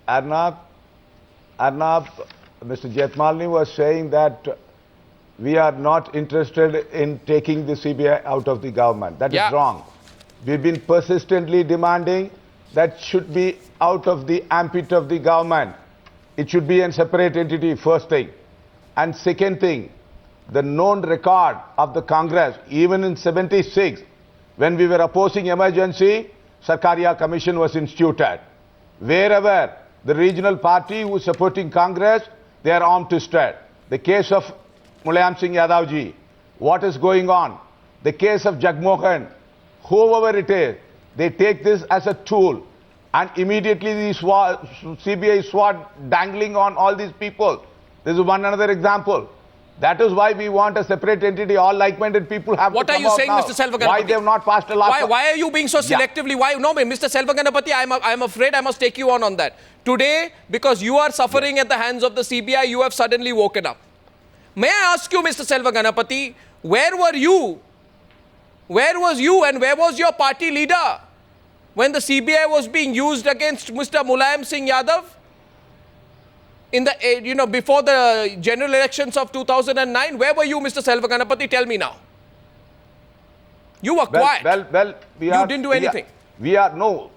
Arnab, Mr. Jethmalani was saying that we are not interested in taking the CBI out of the government. That is wrong. We've been persistently demanding that should be out of the ambit of the government. It should be a separate entity, first thing. And second thing, the known record of the Congress, even in '76, when we were opposing emergency, Sarkaria Commission was instituted. Wherever the regional party who is supporting Congress, they are armed twisted. The case of Mulayam Singh Yadav ji, what is going on? The case of Jagmohan, whoever it is, they take this as a tool, and immediately the CBI sword dangling on all these people. This is one another example. That is why we want a separate entity. All like-minded people have what to come out. What are you saying, Mr. Selvaganapathy? Why they have not passed a law? Why are you being so selectively? Why? No, Mr. Selvaganapathy, I'm afraid I must take you on that. Today, because you are suffering at the hands of the CBI, you have suddenly woken up. May I ask you, Mr. Selvaganapathy, where were you? Where was you and where was your party leader when the CBI was being used against Mr. Mulayam Singh Yadav? In the, before the general elections of 2009, where were you, Mr. Selvaganapathy? Tell me now. You were quiet. You didn't do anything. We are all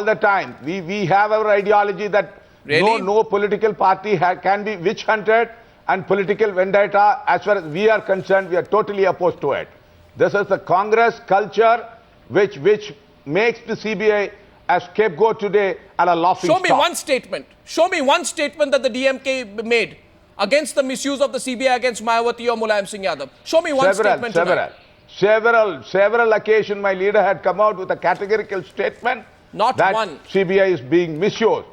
the time. We have our ideology that really? no political party can be witch hunted, and political vendetta, as far as we are concerned, we are totally opposed to it. This is the Congress culture which makes the CBI a scapegoat today and a laughing stock. Show me one statement. Show me one statement that the DMK made against the misuse of the CBI against Mayawati or Mulayam Singh Yadav. Show me one statement tonight. Several occasions my leader had come out with a categorical statement that CBI is being misused.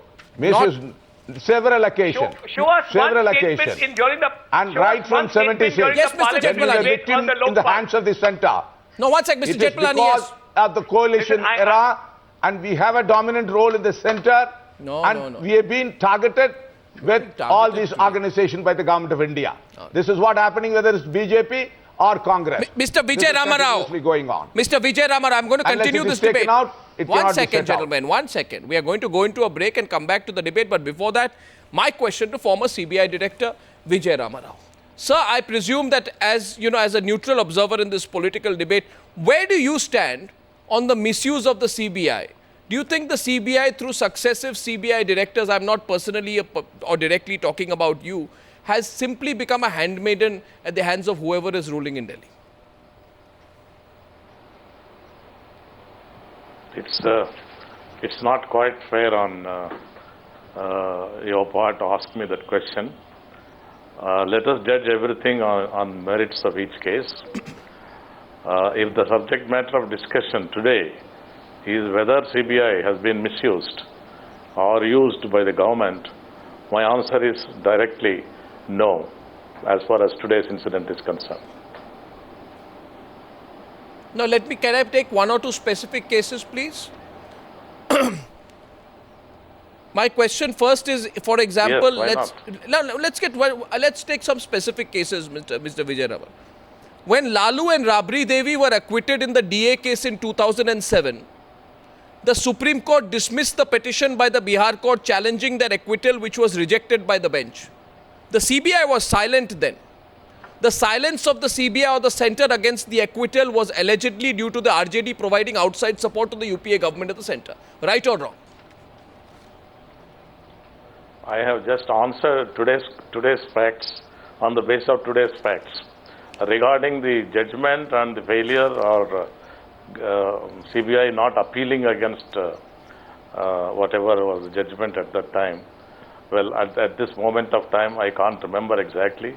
Several occasions. Show us several one occasions. statement during the... And right from 76, yes, Mr. Jethmalani, in the hands of the centre. No, one second, Mr. Jethmalani, yes. Because of the coalition era, and we have a dominant role in the centre, we have been targeted with all these organizations by the government of India. This is what happening, whether it's BJP or Congress. Mr. Vijay Ramarao, going on. Mr. Vijay Ramarao, I'm going to continue this debate. One second, gentlemen, 1 second. We are going to go into a break and come back to the debate. But before that, my question to former CBI Director Vijay Ramarao. Sir, I presume that as a neutral observer in this political debate, where do you stand on the misuse of the CBI? Do you think the CBI, through successive CBI directors, I'm not personally or directly talking about you, has simply become a handmaiden at the hands of whoever is ruling in Delhi? It's not quite fair on your part to ask me that question. Let us judge everything on merits of each case. If the subject matter of discussion today is whether CBI has been misused or used by the government, my answer is directly no, as far as today's incident is concerned. Now, can I take one or two specific cases, please? My question first is, for example, yes, let's take some specific cases, Mr. Vijay Ramarao. When Lalu and Rabri Devi were acquitted in the DA case in 2007, the Supreme Court dismissed the petition by the Bihar court challenging their acquittal, which was rejected by the bench. The CBI was silent then. The silence of the CBI or the centre against the acquittal was allegedly due to the RJD providing outside support to the UPA government at the centre. Right or wrong? I have just answered today's facts on the basis of today's facts. Regarding the judgment and the failure or CBI not appealing against whatever was the judgment at that time, well, at this moment of time, I can't remember exactly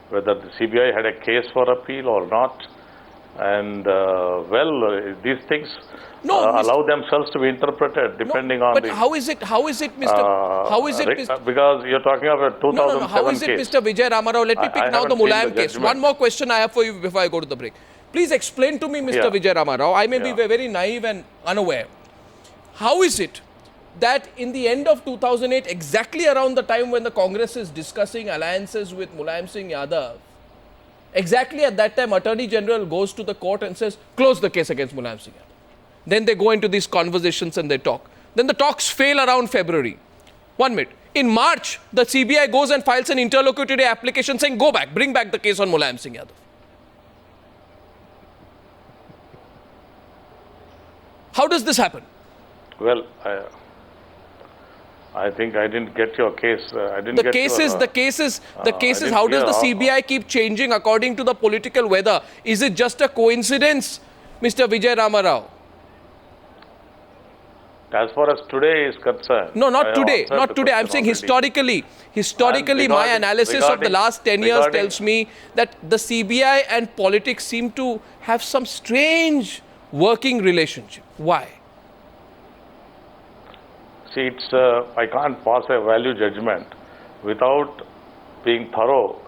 whether the CBI had a case for appeal or not. And, these things allow themselves to be interpreted depending on but how is it, Mr. Because you're talking about 2007 how is it, case. Mr. Vijay Ramarao? Let me pick now the Mulayam case. One more question I have for you before I go to the break. Please explain to me, Mr. Vijay Ramarao. I may be very naive and unaware. How is it that in the end of 2008, exactly around the time when the Congress is discussing alliances with Mulayam Singh Yadav, exactly at that time, Attorney General goes to the court and says, close the case against Mulayam Singh Yadav. Then they go into these conversations and they talk. Then the talks fail around February. 1 minute. In March, the CBI goes and files an interlocutory application saying, go back, bring back the case on Mulayam Singh Yadav. How does this happen? Well, I think I didn't get your case. The case is, how does the CBI keep changing according to the political weather? Is it just a coincidence, Mr. Vijay Rama Rao? As far as today is concerned. No, not today. Not today. I'm saying historically. Historically, my analysis of the last 10 years tells me that the CBI and politics seem to have some strange working relationship. Why? See, I can't pass a value judgment without being thorough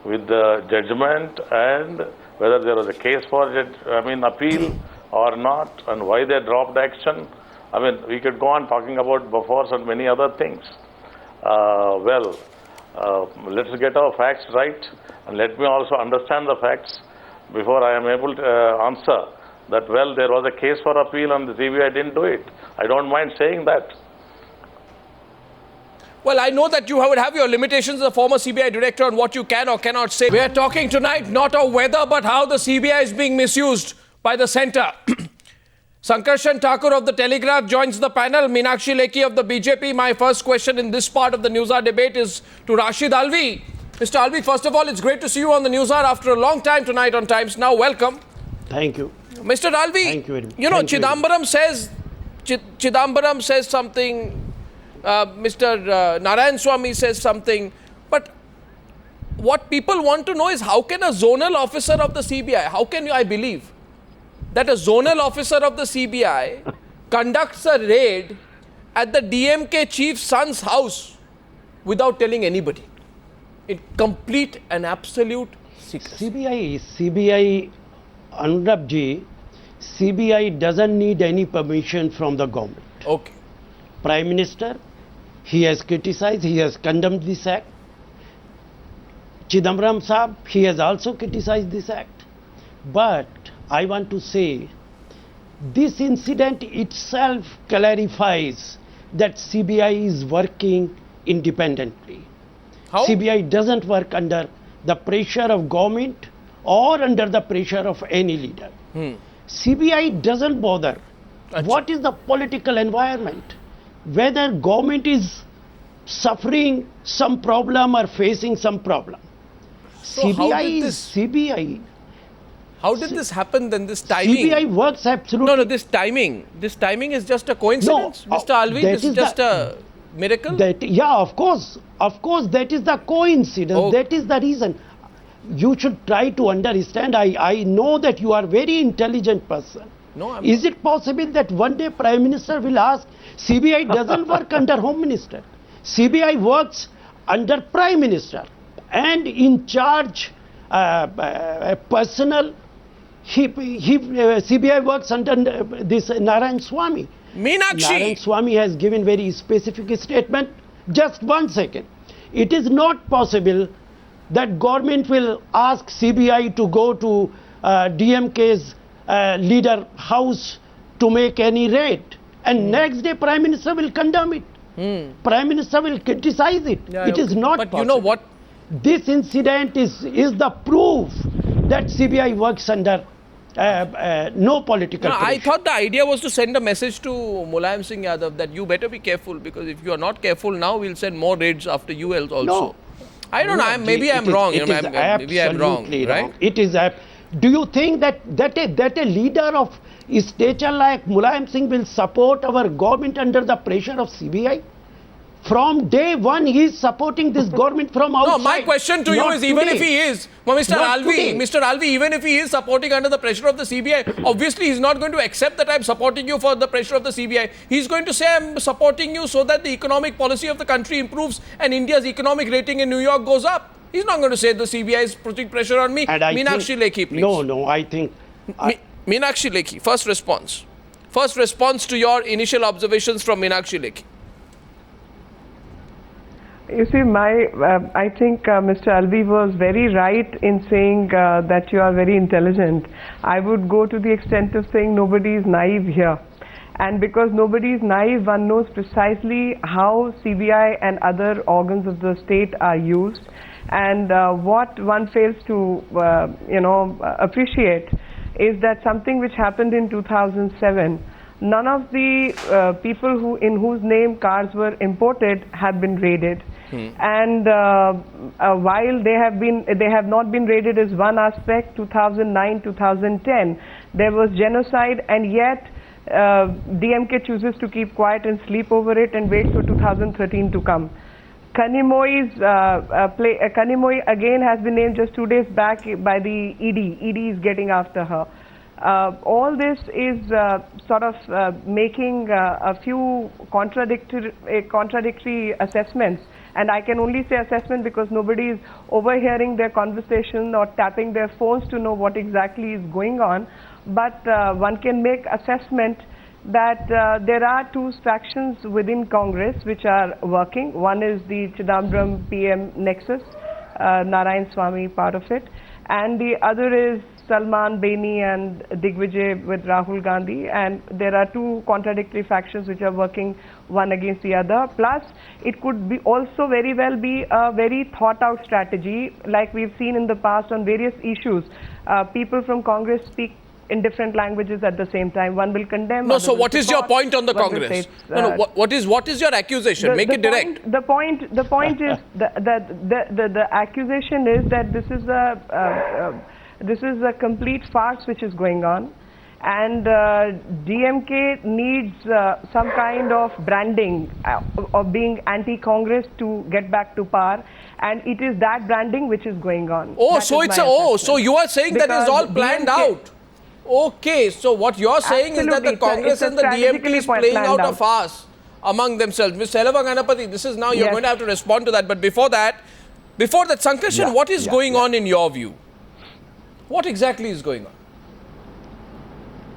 with the judgment and whether there was a case for appeal or not, and why they dropped action. I mean, we could go on talking about Bofors and many other things. Let's get our facts right, and let me also understand the facts before I am able to answer that, well, there was a case for appeal and the CBI didn't do it. I don't mind saying that. Well, I know that you would have your limitations as a former CBI director on what you can or cannot say. We are talking tonight not of whether, but how the CBI is being misused by the centre. Sankarshan Thakur of the Telegraph joins the panel. Meenakshi Lekhi of the BJP. My first question in this part of the Newshour debate is to Rashid Alvi. Mr. Alvi, first of all, it's great to see you on the Newshour after a long time tonight on Times Now. Welcome. Thank you. Mr. Alvi, thank you very much. Chidambaram says something, Mr. Narayan Swamy says something, but what people want to know is how can a zonal officer of the CBI, how can I believe that a zonal officer of the CBI conducts a raid at the DMK chief's son's house without telling anybody? In complete and absolute secrecy. CBI, Anurabji, CBI doesn't need any permission from the government. Okay. Prime Minister, he has criticized, he has condemned this act. Chidambaram Saab, he has also criticized this act. But I want to say, this incident itself clarifies that CBI is working independently. How? CBI doesn't work under the pressure of government or under the pressure of any leader. CBI doesn't bother. Achha. What is the political environment? Whether government is suffering some problem or facing some problem. So how did this happen then, this timing? CBI works absolutely. No, this timing is just a coincidence, No, Mr. Alvi, this is just a miracle? Yeah, of course, that is the coincidence, Oh. that is the reason. You should try to understand, I know that you are a very intelligent person. No, I'm Is it possible that one day Prime Minister will ask, CBI doesn't work under Home Minister. CBI works under Prime Minister and in charge personal, CBI works under this Narayan Swamy. Narayan Meenakshi! Swamy has given very specific statement. Just 1 second. It is not possible that government will ask CBI to go to DMK's leader house to make any raid. And next day Prime Minister will condemn it. Prime Minister will criticize it. Yeah, it is not but possible. you know what? This incident is the proof that CBI works under no political pressure. I thought the idea was to send a message to Mulayam Singh Yadav that you better be careful, because if you are not careful now, we'll send more raids after you also. No. I don't know, maybe I'm wrong. Maybe I'm wrong, right? It is. Do you think that a leader of stature like Mulayam Singh will support our government under the pressure of CBI? From day one, he is supporting this government from outside. No, my question to you is, even if he is, Mr. Alvi, even if he is supporting under the pressure of the CBI, obviously he's not going to accept that I'm supporting you for the pressure of the CBI. He's going to say I'm supporting you so that the economic policy of the country improves and India's economic rating in New York goes up. He's not going to say the CBI is putting pressure on me. Meenakshi Lekhi, please. No, I think... Meenakshi Lekhi, first response. First response to your initial observations from Meenakshi Lekhi. You see, I think Mr. Alvi was very right in saying that you are very intelligent. I would go to the extent of saying nobody is naive here. And because nobody is naive, one knows precisely how CBI and other organs of the state are used. And what one fails to, appreciate is that something which happened in 2007, none of the people in whose name cars were imported have been raided. And while they have not been raided is one aspect. 2009, 2010, there was genocide, and yet DMK chooses to keep quiet and sleep over it and wait for 2013 to come. Kanimoi's Kanimoi again has been named just 2 days back by the ED. ED is getting after her. All this is sort of making a few contradictory assessments, and I can only say assessment because nobody is overhearing their conversation or tapping their phones to know what exactly is going on. But one can make assessment that there are two factions within Congress which are working. One is the Chidambaram PM Nexus, Narayan Swamy part of it, and the other is Salman Beni and Digvijay with Rahul Gandhi, and there are two contradictory factions which are working one against the other. Plus, it could be also very well be a very thought out strategy like we've seen in the past on various issues. People from Congress speak in different languages at the same time. One will condemn. No, so what is your point on the Congress? What is your accusation? Make it direct. The point is the accusation is that this is a complete farce which is going on, and DMK needs some kind of branding of being anti-Congress to get back to power, and it is that branding which is going on. Oh, so it's so you are saying that is all planned out. Okay, so what you're saying is that the Congress and the DMK is playing out a farce among themselves. Ms. Selva Ganapathy, this is now, you're going to have to respond to that. But before that, Sankarshan, what is going on in your view? What exactly is going on?